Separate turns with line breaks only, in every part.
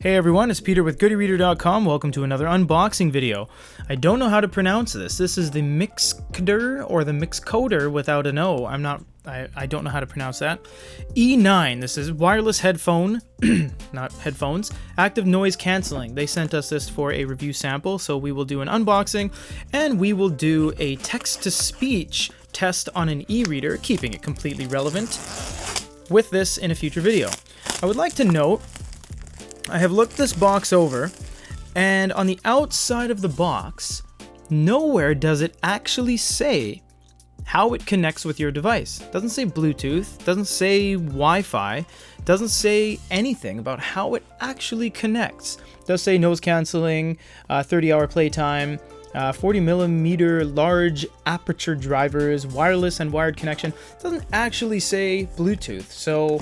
Hey everyone, it's Peter with GoodyReader.com. Welcome to another unboxing video. I don't know how to pronounce this. This is the Mixcdr or the Mixcoder without an O. I don't know how to pronounce that. E9. This is wireless headphone, not headphones, active noise canceling. They sent us this for a review sample, so we will do an unboxing and we will do a text-to-speech test on an e-reader, keeping it completely relevant with this in a future video. I would like to note, I have looked this box over, and on the outside of the box, nowhere does it actually say how it connects with your device. It doesn't say Bluetooth, doesn't say Wi-Fi, doesn't say anything about how it actually connects. It does say noise canceling, 30-hour playtime, 40mm large aperture drivers, wireless and wired connection. It doesn't actually say Bluetooth. So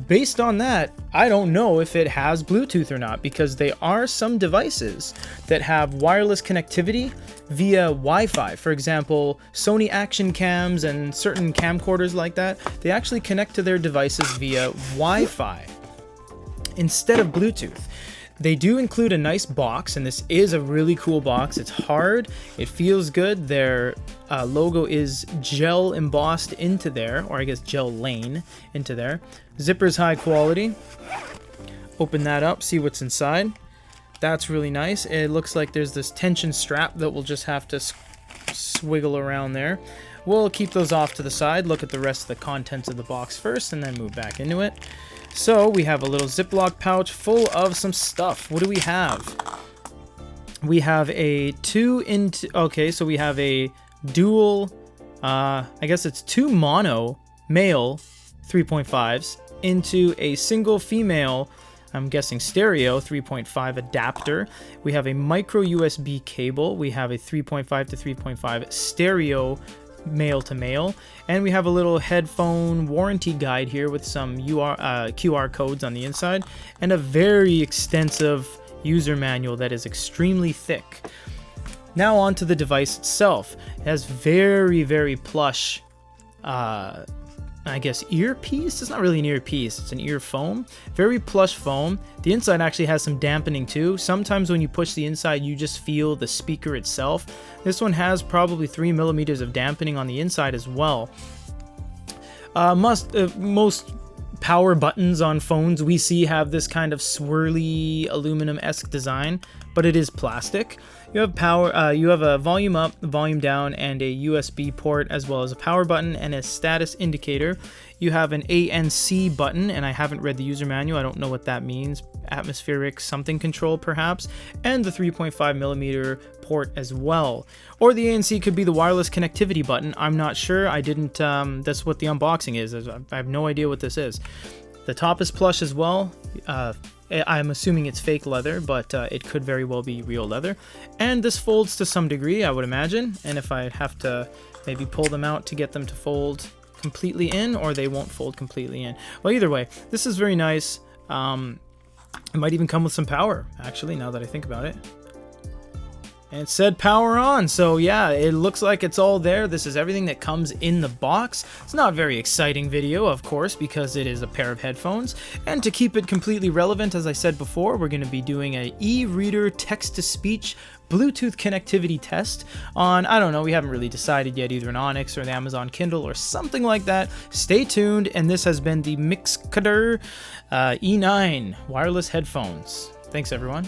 based on that, I don't know if it has Bluetooth or not, because there are some devices that have wireless connectivity via Wi-Fi. For example, Sony action cams and certain camcorders like that, they actually connect to their devices via Wi-Fi instead of Bluetooth. They do include a nice box, and this is a really cool box. It's hard, it feels good. Their logo is gel embossed into there, or I guess gel lane into there. Zipper's high quality. Open that up, see what's inside. That's really nice. It looks like there's this tension strap that we'll just have to swiggle around there. We'll keep those off to the side, look at the rest of the contents of the box first, and then move back into it. So we have a little Ziploc pouch full of some stuff. What do we have? We have a so we have a dual, I guess it's two mono male 3.5s into a single female, I'm guessing stereo 3.5 adapter. We have a micro USB cable. We have a 3.5 to 3.5 stereo male to male, and we have a little headphone warranty guide here with some QR codes on the inside, and a very extensive user manual that is extremely thick. Now on to the device itself. It has very plush, I guess earpiece. It's not really an earpiece, it's an ear foam. Very plush foam. The inside actually has some dampening too. Sometimes when you push the inside, you just feel the speaker itself. This one has probably 3mm of dampening on the inside as well. Most power buttons on phones we see have this kind of swirly aluminum-esque design, but it is plastic. You have power. You have a volume up, volume down, and a USB port, as well as a power button and a status indicator. You have an ANC button, and I haven't read the user manual. I don't know what that means. Atmospheric something control, perhaps, and the 3.5mm port as well. Or the ANC could be the wireless connectivity button. I'm not sure. I didn't. That's what the unboxing is. I have no idea what this is. The top is plush as well. I'm assuming it's fake leather, but it could very well be real leather. And this folds to some degree, I would imagine. And if I have to maybe pull them out to get them to fold completely in, or they won't fold completely in. Well, either way, this is very nice. It might even come with some power, actually, now that I think about it. And it said power on, so yeah, it looks like it's all there. This is everything that comes in the box. It's not a very exciting video, of course, because it is a pair of headphones. And to keep it completely relevant, as I said before, we're going to be doing an e-reader text-to-speech Bluetooth connectivity test on, I don't know, we haven't really decided yet, either an Onyx or the Amazon Kindle or something like that. Stay tuned, and this has been the Mixcdr E9 wireless headphones. Thanks, everyone.